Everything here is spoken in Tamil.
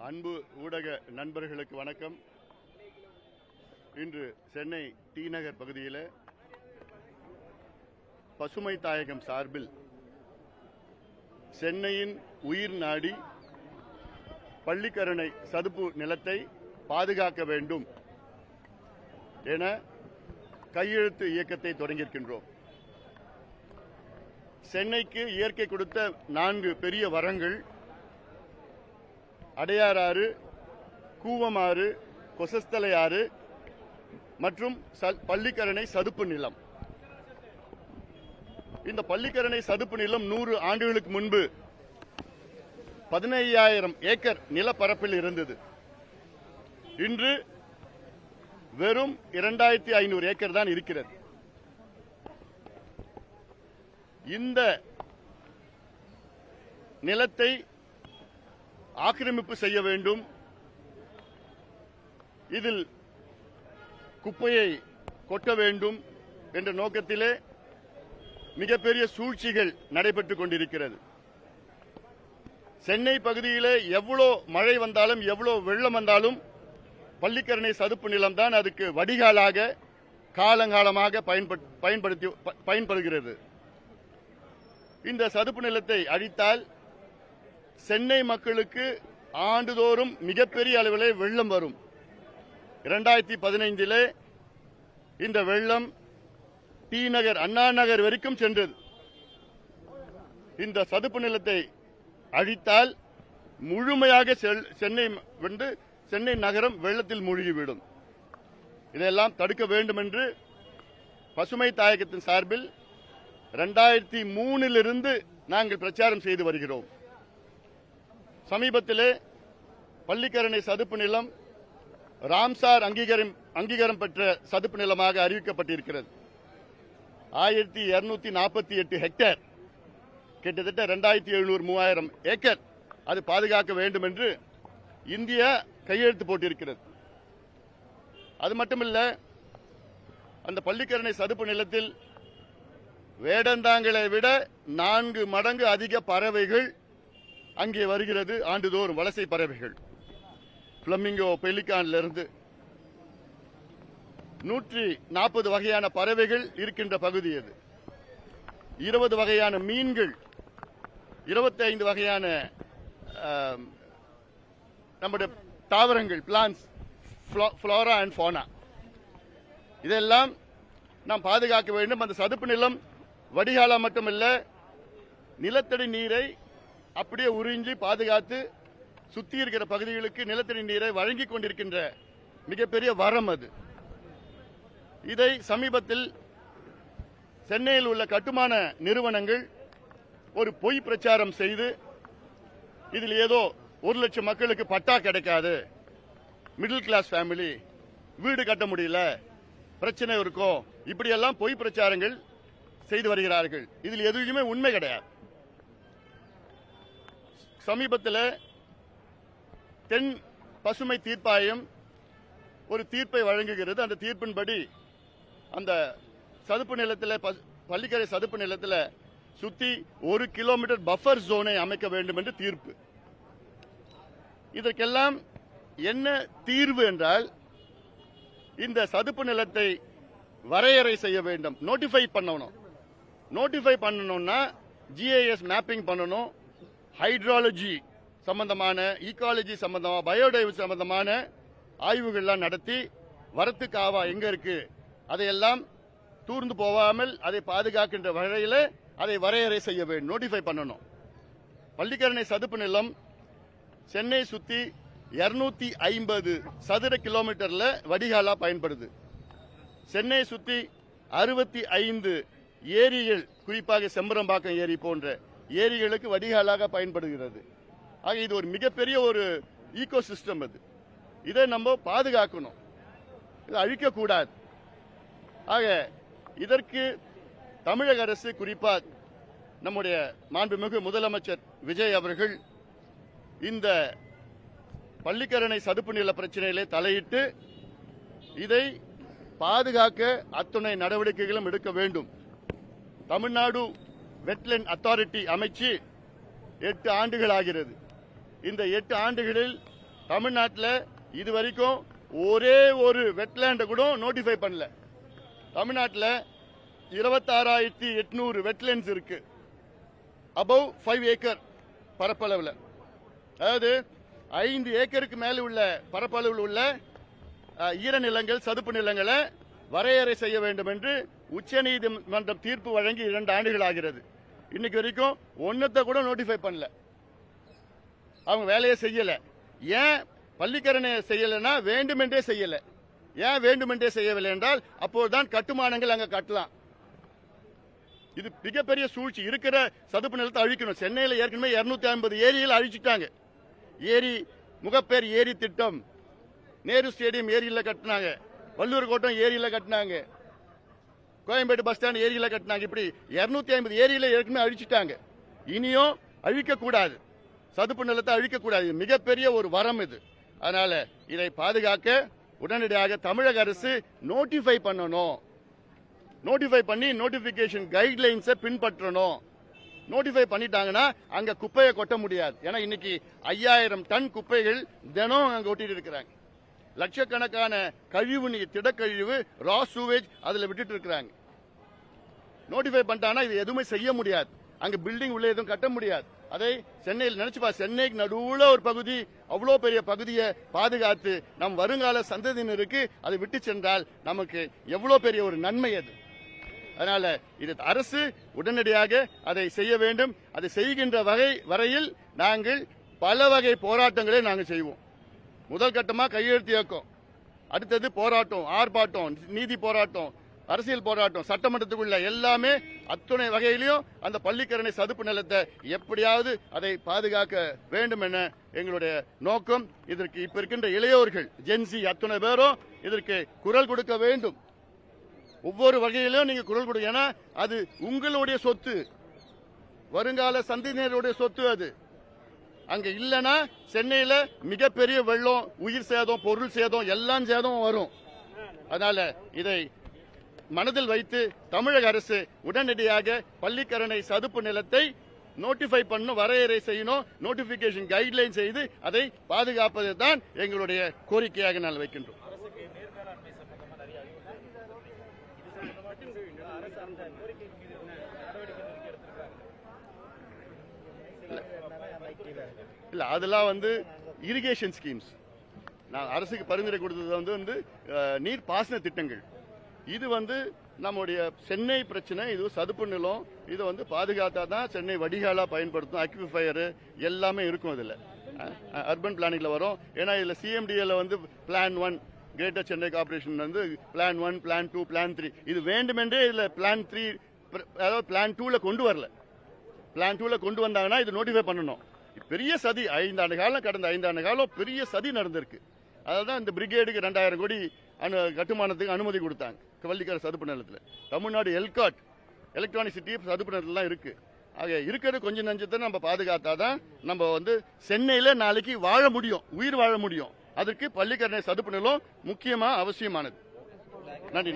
அன்பு ஊடக நண்பர்களுக்கு வணக்கம். இன்று சென்னை டி நகர் பகுதியில் பசுமை தாயகம் சார்பில் சென்னையின் உயிர் நாடி பள்ளிக்கரணை சதுப்பு நிலத்தை பாதுகாக்க வேண்டும் என கையெழுத்து இயக்கத்தை தொடங்கியிருக்கின்றோம். சென்னைக்கு இயற்கை கொடுத்த 4 பெரிய வரங்கள் அடையாறு, கூவமாறு, கொசஸ்தலை ஆறு மற்றும் பள்ளிக்கரணை சதுப்பு நிலம். இந்த பள்ளிக்கரணை சதுப்பு நிலம் 100 ஆண்டுகளுக்கு முன்பு 15,000 ஏக்கர் நிலப்பரப்பில் இருந்தது. இன்று வெறும் 2,500 ஏக்கர் தான் இருக்கிறது. இந்த நிலத்தை ஆக்கிரமிப்பு செய்ய வேண்டும், இதில் குப்பையை கொட்ட வேண்டும் என்ற நோக்கத்திலே மிகப்பெரிய சூழ்ச்சிகள் நடைபெற்றுக் கொண்டிருக்கிறது. சென்னை பகுதியிலே எவ்வளோ மழை வந்தாலும் எவ்வளோ வெள்ளம் வந்தாலும் பள்ளிக்கரணை சதுப்பு நிலம்தான் அதுக்கு வடிகாலாக காலங்காலமாக பயன்படுகிறது. இந்த சதுப்பு நிலத்தை அழித்தால் சென்னை மக்களுக்கு ஆண்டுதோறும் மிகப்பெரிய அளவிலே வெள்ளம் வரும். 2015 இந்த வெள்ளம் டி நகர், அண்ணா நகர் வரைக்கும் சென்றது. இந்த சதுப்பு நிலத்தை அழித்தால் முழுமையாக சென்னை நகரம் வெள்ளத்தில் மூழ்கிவிடும். இதெல்லாம் தடுக்க வேண்டும் என்று பசுமை தாயகத்தின் சார்பில் 2003 நாங்கள் பிரச்சாரம் செய்து வருகிறோம். சமீபத்திலே பள்ளிக்கரணை சதுப்பு நிலம் ராம்சார் அங்கீகாரம் பெற்ற சதுப்பு நிலமாக அறிவிக்கப்பட்டிருக்கிறது. 1248 ஹெக்டேர், கிட்டத்தட்ட 2,700-3,000 ஏக்கர் அது பாதுகாக்க வேண்டும் என்று இந்தியா கையெழுத்து போட்டிருக்கிறது. அது மட்டுமல்ல, அந்த பள்ளிக்கரணை சதுப்பு நிலத்தில் வேடந்தாங்களை விட 4 மடங்கு அதிக பறவைகள் அங்கே வருகிறது. ஆண்டுதோறும் வலசை பறவைகள், பிளமிங்கோ, பெலிகான்ல இருந்து 140 வகையான பறவைகள் இருக்கின்ற பகுதி அது. 20 வகையான மீன்கள், 25 வகையான நம்முடைய தாவரங்கள், பிளான்ஸ், ஃப்ளோரா அண்ட் ஃபோனா, இதெல்லாம் நாம் பாதுகாக்க வேண்டும். அந்த சதுப்பு நிலம் வடிகாலா மட்டுமல்ல, நிலத்தடி நீரை அப்படியே உறிஞ்சி பாதுகாத்து சுத்தி இருக்கிற பகுதிகளுக்கு நிலத்தடி நீரை வழங்கிக் கொண்டிருக்கின்ற மிகப்பெரிய வரம் அது. இதை சமீபத்தில் சென்னையில் உள்ள கட்டுமான நிறுவனங்கள் ஒரு பொய் பிரச்சாரம் செய்து, இதில் ஏதோ 1 லட்சம் மக்களுக்கு பட்டா கிடைக்காது, மிடில் கிளாஸ் ஃபேமிலி, வீடு கட்ட முடியல, பிரச்சனை இருக்கும், இப்படியெல்லாம் பொய் பிரச்சாரங்கள் செய்து வருகிறார்கள். இதில் எதுவுமே உண்மை கிடையாது. சமீபத்தில் தென் பசுமை தீர்ப்பாயம் ஒரு தீர்ப்பை வழங்குகிறது. அந்த தீர்ப்பின்படி அந்த சதுப்பு நிலத்தில், பள்ளிக்கரை சதுப்பு நிலத்தில் சுத்தி 1 கிலோமீட்டர் பஃபர் ஜோனை அமைக்க வேண்டும் என்று தீர்ப்பு. இதற்கெல்லாம் என்ன தீர்வு என்றால், இந்த சதுப்பு நிலத்தை வரையறை செய்ய வேண்டும், நோட்டிஃபை பண்ணணும். நோட்டிஃபை பண்ணணும்னா GIS மேப்பிங் பண்ணணும், ஹைட்ராலஜி சம்பந்தமான, ஈக்காலஜி சம்பந்தமான, பயோடைவர்சிட்டி சம்பந்தமான ஆய்வுகள்லாம் நடத்தி, வரத்து காவா எங்க இருக்கு அதையெல்லாம் தூர்ந்து போகாமல் அதை பாதுகாக்கின்ற வகையில் அதை வரையறை செய்ய வேண்டும், நோட்டிஃபை பண்ணணும். பள்ளிக்கரணை சதுப்பு நிலம் சென்னை சுத்தி 250 சதுர கிலோமீட்டர்ல வடிகாலா பயன்படுது. சென்னை சுத்தி 65 ஏரிகள், குறிப்பாக செம்பரம்பாக்கம் ஏரி போன்ற ஏரிகளுக்கு வடிகாலாக பயன்படுகிறது. ஆக இது ஒரு மிகப்பெரிய ஒரு ஈகோ சிஸ்டம். அது இதை நம்ம பாதுகாக்கணும், இதை அழிக்கக்கூடாது. ஆக இதற்கு தமிழக அரசு, குறிப்பாக நம்முடைய மாண்புமிகு முதலமைச்சர் விஜய் அவர்கள் இந்த பள்ளிக்கரணை சதுப்பு நில பிரச்சனையிலே தலையிட்டு இதை பாதுகாக்க அத்துணை நடவடிக்கைகளும் எடுக்க வேண்டும். தமிழ்நாடு வெட்லேண்ட் அத்தாரிட்டி அமைச்சு 8 ஆண்டுகள் ஆகிறது. இந்த 8 ஆண்டுகளில் தமிழ்நாட்டில் இது வரைக்கும் ஒரே ஒரு வெட்லேண்டை கூட நோட்டிஃபை பண்ணல. தமிழ்நாட்டில் 26,800 வெட்லேண்ட்ஸ் இருக்கு, அபவ் 5 ஏக்கர் பரப்பளவில். அதாவது 5 ஏக்கருக்கு மேல உள்ள பரப்பளவில் உள்ள ஈரநிலங்கள், சதுப்பு நிலங்களை வரையறை செய்ய வேண்டும் என்று உச்சநீதிமன்றம் தீர்ப்பு வழங்கி 2 ஆண்டுகள் ஆகிறது. இன்னைக்கு வரைக்கும் ஒன்னத்தை கூட நோட்டிஃபை பண்ணல, அவங்க வேலையை செய்யல. ஏன் பள்ளிக்கரணை செய்யலைன்னா வேண்டுமென்றே செய்யல. ஏன் வேண்டுமென்றே செய்யவில்லை என்றால் அப்போதுதான் கட்டுமானங்கள் அங்க கட்டலாம். இது மிகப்பெரிய சூழ்ச்சி. இருக்கிற சதுப்பு நிலத்தை அழிக்கணும். சென்னையில் ஏற்கனவே 250 ஏரியில் அழிச்சிட்டாங்க. ஏரி, முகப்பேர் ஏரி திட்டம், நேரு ஸ்டேடியம் ஏரியில கட்டினாங்க, வள்ளூர் கோட்டம் ஏரியில கட்டினாங்க, கோயம்பேடு பஸ் ஸ்டாண்ட் ஏரியில கட்டினாங்க. இப்படி 250 ஏரியில ஏற்கனவே அழிச்சிட்டாங்க. இனியும் அழிக்க கூடாது, சதுப்பு நிலத்தை அழிக்க கூடாது. மிகப்பெரிய ஒரு வரம் இது. அதனால இதை பாதுகாக்க உடனடியாக தமிழக அரசு நோட்டிஃபை பண்ணணும். நோட்டிஃபை பண்ணி நோட்டிபிகேஷன் கைட்லைன்ஸை பின்பற்றணும். நோட்டிஃபை பண்ணிட்டாங்கன்னா அங்க குப்பையை கொட்ட முடியாது. ஏன்னா இன்னைக்கு 5000 டன் குப்பைகள் தினம் அங்க ஒட்டிட்டு இருக்கிறாங்க. லட்சக்கணக்கான கழிவு நீர், திடக்கழிவு, ரா சூவேஜ் அதுல விட்டுட்டு இருக்கிறாங்க. நோட்டிஃபை பண்ணிட்டாங்கன்னா இது எதுவுமே செய்ய முடியாது. அங்க பில்டிங் உள்ள எதுவும் கட்ட முடியாது. அதை சென்னையில் நினைச்சுப்பா, சென்னைக்கு நடுவுல ஒரு பகுதி, அவ்வளோ பெரிய பகுதியை பாதுகாத்து நம் வருங்கால சந்ததியினருக்கு அதை விட்டு சென்றால் நமக்கு எவ்வளவு பெரிய ஒரு நன்மை அது. அதனால இது அரசு உடனடியாக அதை செய்ய வேண்டும். அதை செய்கின்ற வரையில் நாங்கள் பல வகை போராட்டங்களை நாங்கள் செய்வோம். முதல் கட்டமா கையெழுத்து இயக்கம், அடுத்தது போராட்டம், ஆர்ப்பாட்டம், நீதி போராட்டம், அரசியல் போராட்டம், சட்டமன்றத்துக்குள்ள எல்லாமே அத்துணை வகையிலையும் அந்த பள்ளிக்கரணை சதுப்பு நிலத்தை எப்படியாவது அதை பாதுகாக்க வேண்டும் என எங்களுடைய நோக்கம். இதற்கு இப்ப இருக்கின்ற இளையோர்கள், ஜென்சி அத்துணை பேரும் இதற்கு குரல் கொடுக்க வேண்டும். ஒவ்வொரு வகையிலும் நீங்க குரல் கொடுங்க. ஏன்னா அது உங்களுடைய சொத்து, வருங்கால சந்ததியினருடைய சொத்து. அது அங்க இல்லைன்னா சென்னையில மிகப்பெரிய வெள்ளம், உயிர் சேதம், பொருள் சேதம், எல்லாம் சேதம் வரும். அதனால இதை மனதில் வைத்து தமிழக அரசு உடனடியாக பள்ளிக்கரணை சதுப்பு நிலத்தை நோட்டிஃபை பண்ணணும், வரையறை செய்யணும், நோட்டிபிகேஷன் கைட்லைன் செய்து அதை பாதுகாப்பது தான் எங்களுடைய கோரிக்கையாக நான் வைக்கின்றோம். இல்ல, அதெல்லாம் இரிகேஷன் ஸ்கீம்ஸ். நான் அரசுக்கு பரிந்துரை கொடுத்தது வந்து நீர் பாசன திட்டங்கள். இது நம்முடைய சென்னை பிரச்சனை. இது சதுப்பு நிலம். இது பாதுகாத்தா தான் சென்னை வடிகாலா பயன்படுத்தும். அக்விஃபயர் எல்லாமே இருக்கும். இதுல அர்பன் பிளானிங்ல வரும். ஏன்னா இதுல சிஎம்டிஏல plan 1 greater Chennai corporation plan 1, plan 2, plan 3 இது வேண்டுமென்றே இதுல பிளான் 3, அதாவது பிளான் 2ல கொண்டு வரல. பிளான் 2ல கொண்டு வந்தாங்கன்னா இது நோட்டிஃபை பண்ணணும். பெரிய சதி 5 ஆண்டு காலம், கடந்த 5 ஆண்டு காலம் பெரிய சதி நடந்திருக்கு. அதான் இந்த பிரிகேடுக்கு 2000 கோடி கட்டுமானத்துக்கு அனுமதி கொடுத்தாங்க பள்ளிக்கரணை சதுப்பு நிலத்தில். தமிழ்நாடு எல்காட், எலக்ட்ரானிக் சிட்டி சதுப்பு நிலத்திலாம் இருக்கு. ஆக இருக்கிறது கொஞ்சம் நஞ்சத்தை நம்ம பாதுகாத்தாதான் நம்ம சென்னையில நாளைக்கு வாழ முடியும், உயிர் வாழ முடியும். அதற்கு பள்ளிக்கரணை சதுப்பு நிலம் முக்கியமா அவசியமானது. நன்றி.